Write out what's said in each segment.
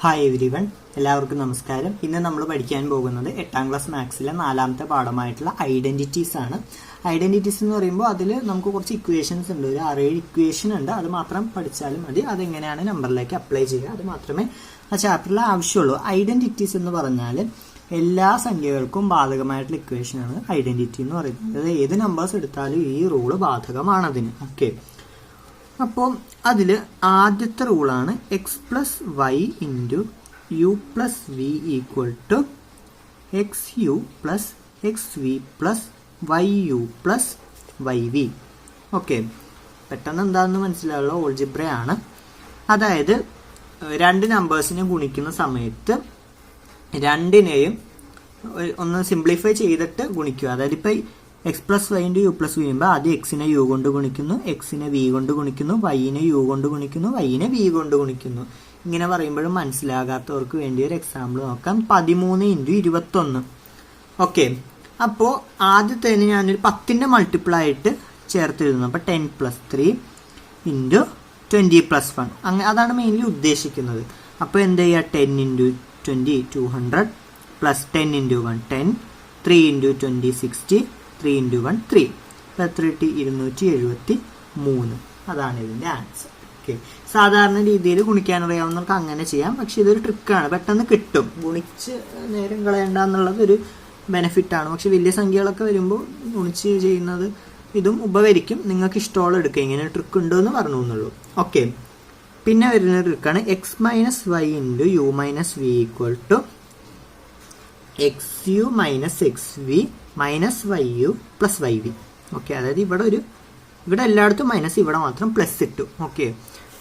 Hi everyone, എല്ലാവർക്കും നമസ്കാരം. ഇന്ന് നമ്മൾ പഠിക്കാൻ പോകുന്നത് 8ാം ക്ലാസ് മാത്സിലെ 4ാമത്തെ പാഠമായിട്ടുള്ള ഐഡന്റിറ്റീസ് ആണ്. ഐഡന്റിറ്റീസ് എന്ന് പറയുമ്പോൾ അതിൽ നമുക്ക് കുറച്ച് ഇക്വേഷൻസ് ഉണ്ട്, ഒരു 6-7 ഇക്വേഷൻ ഉണ്ട്. അത് മാത്രം പഠിച്ചാലും മതി. അതെങ്ങനെയാണ് നമ്പറിലേക്ക് അപ്ലൈ ചെയ്യുക, അത് മാത്രമേ ആ ചാപ്റ്ററിൽ ആവശ്യമുള്ളൂ. ഐഡന്റിറ്റീസ് എന്ന് പറഞ്ഞാൽ എല്ലാ സംഖ്യകൾക്കും ബാധകമായിട്ടുള്ള ഇക്വേഷനാണ് ഐഡന്റിറ്റി എന്ന് പറയുന്നത്. അതായത് ഏത് നമ്പേഴ്സ് എടുത്താലും ഈ റൂള് ബാധകമാണ് അതിന്. ഓക്കെ, അപ്പോൾ അതിൽ ആദ്യത്തെ റൂളാണ് X plus Y into U plus V equal to X U plus X V plus Y U plus Y V. Okay, പെട്ടെന്ന് എന്താണെന്ന് മനസ്സിലാവുള്ള ഓൾജിബ്രയാണ്. അതായത് രണ്ട് നമ്പേഴ്സിനെ ഗുണിക്കുന്ന സമയത്ത് രണ്ടിനെയും ഒന്ന് സിംപ്ലിഫൈ ചെയ്തിട്ട് ഗുണിക്കുക. അതായത് ഇപ്പം X plus Y into U plus v ചെയ്യുമ്പോൾ ആദ്യം എക്സിനെ യു കൊണ്ട് ഗുണിക്കുന്നു, എക്സിനെ വി കൊണ്ട് ഗുണിക്കുന്നു, വൈനെ യു കൊണ്ട് ഗുണിക്കുന്നു, വൈനെ വി കൊണ്ട് ഗുണിക്കുന്നു. ഇങ്ങനെ പറയുമ്പോഴും മനസ്സിലാകാത്തവർക്ക് വേണ്ടി ഒരു എക്സാമ്പിൾ നോക്കാം. 13 ഇൻറ്റു 21. ഓക്കെ, അപ്പോൾ ആദ്യത്തേന് ഞാനൊരു 10ന്റെ മൾട്ടിപ്പിൾ ആയിട്ട് ചേർത്ത് എഴുതുന്നു. അപ്പോൾ 10 പ്ലസ് 3 ഇൻറ്റു 20 പ്ലസ് 1. അങ്ങനെ അതാണ് മെയിൻലി ഉദ്ദേശിക്കുന്നത്. അപ്പോൾ എന്ത് ചെയ്യുക, 10 into 20 200 plus 10 into 1 10, 3 into 20 60, 3 into 1 3. അപ്പോൾ എത്ര കിട്ടി? 273. അതാണ് ഇതിൻ്റെ ആൻസർ. ഓക്കെ, സാധാരണ രീതിയിൽ ഗുണിക്കാൻ അറിയാവുന്നവർക്ക് അങ്ങനെ ചെയ്യാം. പക്ഷെ ഇതൊരു ട്രിക്കാണ്, പെട്ടെന്ന് കിട്ടും. ഗുണിച്ച് നേരം കളയണ്ട എന്നുള്ളത് ഒരു ബെനിഫിറ്റാണ്. പക്ഷെ വലിയ സംഖ്യകളൊക്കെ വരുമ്പോൾ ഗുണിച്ച് ചെയ്യുന്നത് ഇതും ഉപകരിക്കും. നിങ്ങൾക്ക് ഇഷ്ടമുള്ള എടുക്കുക. ഇങ്ങനെ ഒരു ട്രിക്ക് ഉണ്ടോ എന്ന് പറഞ്ഞു എന്നുള്ളൂ. ഓക്കെ, പിന്നെ വരുന്ന ട്രിക്കാണ് X minus Y into U minus V equal to X U minus X V minus Y U plus Y V. Okay, അതായത് ഇവിടെ എല്ലായിടത്തും മൈനസ്, ഇവിടെ മാത്രം പ്ലസ് ഇട്ടു. ഓക്കെ,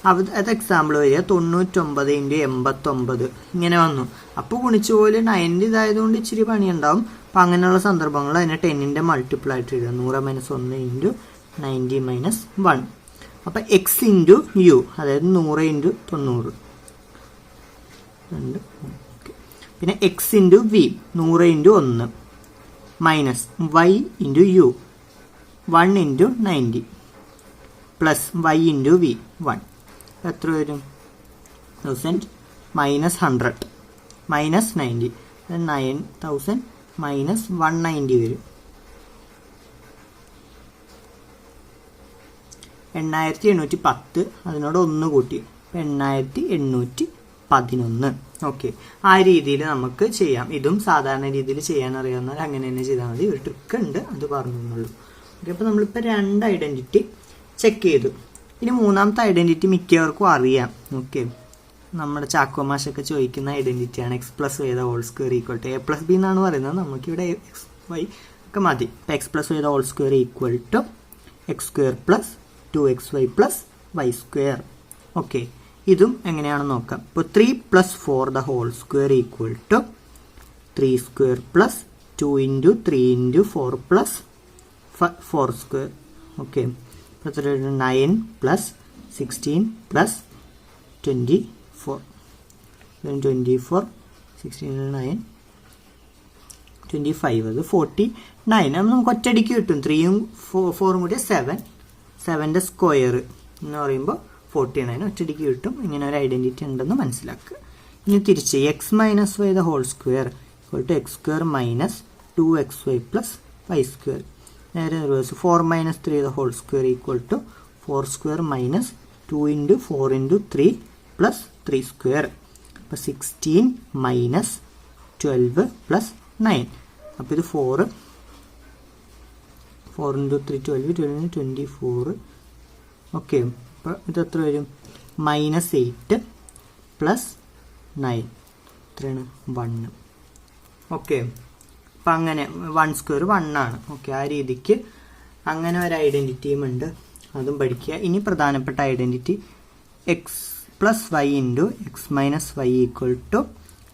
അത് എക്സാമ്പിൾ വരിക 99 ഇൻറ്റു 89 ഇങ്ങനെ വന്നു. അപ്പോൾ ഗുണിച്ച പോലെ 90 ഇതായതുകൊണ്ട് ഇച്ചിരി പണിയുണ്ടാവും. അപ്പം അങ്ങനെയുള്ള സന്ദർഭങ്ങൾ അതിനെ 10ന്റെ മൾട്ടിപ്പിൾ ആയിട്ട് എഴുതുക. 100 മൈനസ് 1 ഇൻറ്റു 90 മൈനസ് 1. അപ്പം എക്സ് ഇൻറ്റു യു, അതായത് 100 ഇൻറ്റു 90. പിന്നെ x into v 100 into 1 minus Y into u 1 into 90 plus Y into v 1. എത്ര വരും? 1000 മൈനസ് 100 മൈനസ് 90, 9000 മൈനസ് 190 വരും. 8810. അതിനോട് 1 കൂട്ടി 8811. ഓക്കെ, ആ രീതിയിൽ നമുക്ക് ചെയ്യാം. ഇതും സാധാരണ രീതിയിൽ ചെയ്യാൻ അറിയാവുന്നവർ അങ്ങനെ തന്നെ ചെയ്താൽ മതി. ഒരു ട്രിക്ക് ഉണ്ട്, അത് പറഞ്ഞുള്ളൂ. ഓക്കെ, അപ്പോൾ നമ്മളിപ്പോൾ 2 ഐഡന്റിറ്റി ചെക്ക് ചെയ്തു. ഇനി മൂന്നാമത്തെ ഐഡന്റിറ്റി മിക്കവർക്കും അറിയാം. ഓക്കെ, നമ്മുടെ ചാക്കോ മാഷൊക്കെ ചോദിക്കുന്ന ഐഡന്റിറ്റിയാണ് X plus Y the whole square equal to A plus B എന്നാണ് പറയുന്നത്. നമുക്കിവിടെ എക്സ് വൈ ഒക്കെ മതി. ഇപ്പം X plus Y the whole square equal to X square plus 2xy plus Y square. Okay, ഇതും എങ്ങനെയാണെന്ന് നോക്കാം. ഇപ്പോൾ 3 plus 4 the whole square equal to 3 square plus 2 into 3 into 4 plus 4 square. Okay, അപ്പോൾ 9 plus 16 plus 24. 24 16 9 25, അത് 49. അത് നമുക്ക് ഒറ്റയടിക്ക് കിട്ടും. 3ഉം 4ഉം കൂടി 7ന്റെ സ്ക്വയർ എന്ന് പറയുമ്പോൾ 49 ഒറ്റയടിക്ക് കിട്ടും. ഇങ്ങനെ ഒരു ഐഡന്റിറ്റി ഉണ്ടെന്ന് മനസ്സിലാക്കുക. ഇനി തിരിച്ച് X minus Y the whole square equal to X square minus 2xy plus Y square. നേരെ reverse 4 minus 3 the whole square equal to 4 square minus 2 into 4 into 3 plus 3 square. അപ്പോൾ 16 മൈനസ് 12 പ്ലസ് 9. അപ്പോൾ ഇത് 4 into 3 12 12 24. Okay, അപ്പോൾ ഇത് എത്ര വരും? Minus 8 plus 9 എത്രയാണ്? 1. Okay, അപ്പം അങ്ങനെ 1 സ്ക്വയർ 1 ആണ്. ഓക്കെ, ആ രീതിക്ക് അങ്ങനെ ഒരു ഐഡൻറ്റിറ്റിയും ഉണ്ട്, അതും പഠിക്കുക. ഇനി പ്രധാനപ്പെട്ട identity x plus Y into x minus y equal to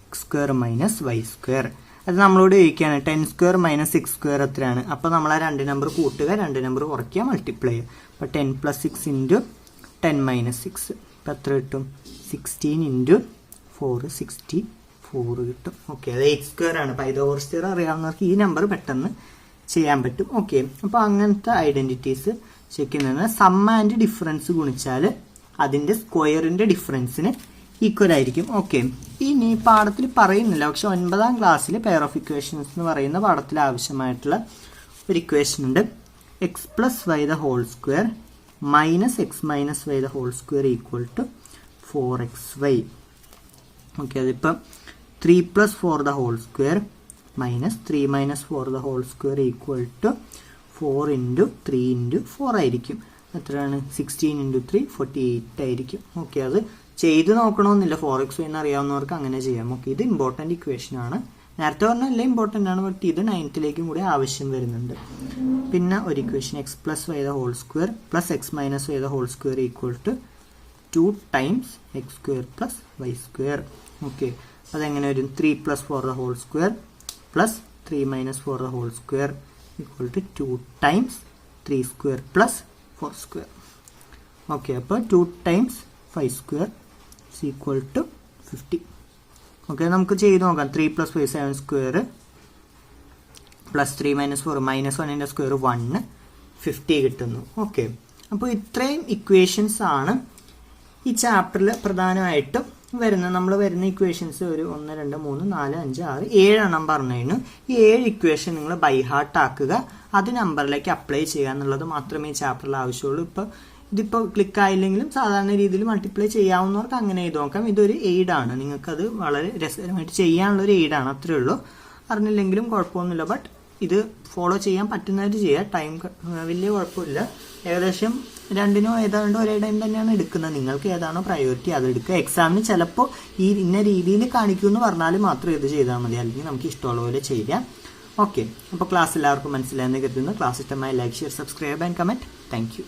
X square minus y square. അത് നമ്മളോട് ചോദിക്കുകയാണ് 10 സ്ക്വയർ മൈനസ് 6 സ്ക്വയർ എത്രയാണ്. അപ്പോൾ നമ്മൾ ആ 2 നമ്പർ കൂട്ടുക, 2 നമ്പർ കുറയ്ക്കുക, മൾട്ടിപ്ലൈ ചെയ്യുക. അപ്പോൾ 10 പ്ലസ് 6 ഇൻറ്റു 10 മൈനസ് 6. അപ്പോൾ എത്ര കിട്ടും? 16 ഇൻറ്റു 4 64 കിട്ടും. ഓക്കെ, അത് 8 സ്ക്വയർ ആണ്. പൈതഗോറസ് സ്ക്വയർ അറിയാവുന്നവർക്ക് ഈ നമ്പർ പെട്ടെന്ന് ചെയ്യാൻ പറ്റും. ഓക്കെ, അപ്പോൾ അങ്ങനത്തെ ഐഡന്റിറ്റീസ് ചെക്ക് ചെയ്യുന്നത് സം ആൻഡ് ഡിഫറൻസ് ഗുണിച്ചാൽ അതിൻ്റെ സ്ക്വയറിൻ്റെ ഡിഫറൻസിന് ഈക്വൽ ആയിരിക്കും. ഓക്കെ, ഇനി പാഠത്തിൽ പറയുന്നില്ല, പക്ഷെ 9ാം ക്ലാസ്സിൽ പെയർ ഓഫ് ഇക്വേഷൻസ് എന്ന് പറയുന്ന പാഠത്തിൽ ആവശ്യമായിട്ടുള്ള ഒരു ഇക്വേഷൻ ഉണ്ട്. X plus Y the whole square minus x minus Y the whole square equal to 4xy. Okay, അതിപ്പം 3 plus 4 the whole square minus 3 minus 4 the whole square equal to 4 into 3 into 4 ആയിരിക്കും. എത്രയാണ്? 16 into 3 48 ആയിരിക്കും. Okay, അത് ചെയ്ത് നോക്കണമെന്നില്ല, 4xy എന്ന് അറിയാവുന്നവർക്ക് അങ്ങനെ ചെയ്യാം. Okay, ഇത് ഇമ്പോർട്ടൻറ്റ് ഇക്വേഷൻ ആണ്. നേരത്തെ പറഞ്ഞാൽ എല്ലാം ഇമ്പോർട്ടൻ്റ് ആണ്, ബട്ട് ഇത് 9th കൂടി ആവശ്യം വരുന്നുണ്ട്. പിന്നെ ഒരു equation x plus Y the whole square plus x minus Y the whole square equal to 2 times x square plus Y square. Okay, അതെങ്ങനെ വരും? 3 plus 4 the whole square plus 3 minus 4 the whole square equal to 2 times 3 square plus 4 square. Okay, അപ്പോൾ 2 times 5 square equal to 50. Okay, നമുക്ക് ചെയ്ത് നോക്കാം. 3 plus 5 7 square plus 3 minus 4 minus 1 square 1 50 കിട്ടുന്നു. Okay, അപ്പോൾ ഇത്രയും equations ആണ് ഈ ചാപ്റ്ററിൽ പ്രധാനമായിട്ടും വരുന്നത്. നമ്മൾ വരുന്ന ഇക്വേഷൻസ് ഒരു 1 2 3 4 5 6 7 എണ്ണം പറഞ്ഞു കഴിഞ്ഞു. ഈ 7 ഇക്വേഷൻ നിങ്ങൾ ബൈ ഹാർട്ട് ആക്കുക, അത് നമ്പറിലേക്ക് അപ്ലൈ ചെയ്യുക എന്നുള്ളത് മാത്രമേ ഈ ചാപ്റ്ററിൽ ആവശ്യമുള്ളൂ. ഇതിപ്പോൾ ക്ലിക്ക് ആയില്ലെങ്കിലും സാധാരണ രീതിയിൽ മൾട്ടിപ്ലൈ ചെയ്യാവുന്നവർക്ക് അങ്ങനെ ചെയ്ത് നോക്കാം. ഇതൊരു എയ്ഡാണ്, നിങ്ങൾക്കത് വളരെ രസകരമായിട്ട് ചെയ്യാനുള്ളൊരു എയ്ഡാണ്, അത്രേ ഉള്ളൂ. അറിഞ്ഞില്ലെങ്കിലും കുഴപ്പമൊന്നുമില്ല, ബട്ട് ഇത് ഫോളോ ചെയ്യാൻ പറ്റുന്നതായിട്ട് ചെയ്യുക. ടൈം വലിയ കുഴപ്പമില്ല. ഏകദേശം രണ്ടിനോ ഏതാണ്ട് ഒരേ ടൈം തന്നെയാണ് എടുക്കുന്നത്. നിങ്ങൾക്ക് ഏതാണോ പ്രയോറിറ്റി അത് എടുക്കുക. എക്സാമിന് ചിലപ്പോൾ ഈ ഇന്ന രീതിയിൽ കാണിക്കുമെന്ന് പറഞ്ഞാൽ മാത്രം ഇത് ചെയ്താൽ മതി, അല്ലെങ്കിൽ നമുക്ക് ഇഷ്ടമുള്ള പോലെ ചെയ്യാം. ഓക്കെ, അപ്പോൾ ക്ലാസ് എല്ലാവർക്കും മനസ്സിലായെന്ന് കരുതുന്നു. ക്ലാസ് ഇഷ്ടമായി like share subscribe and comment. Thank you.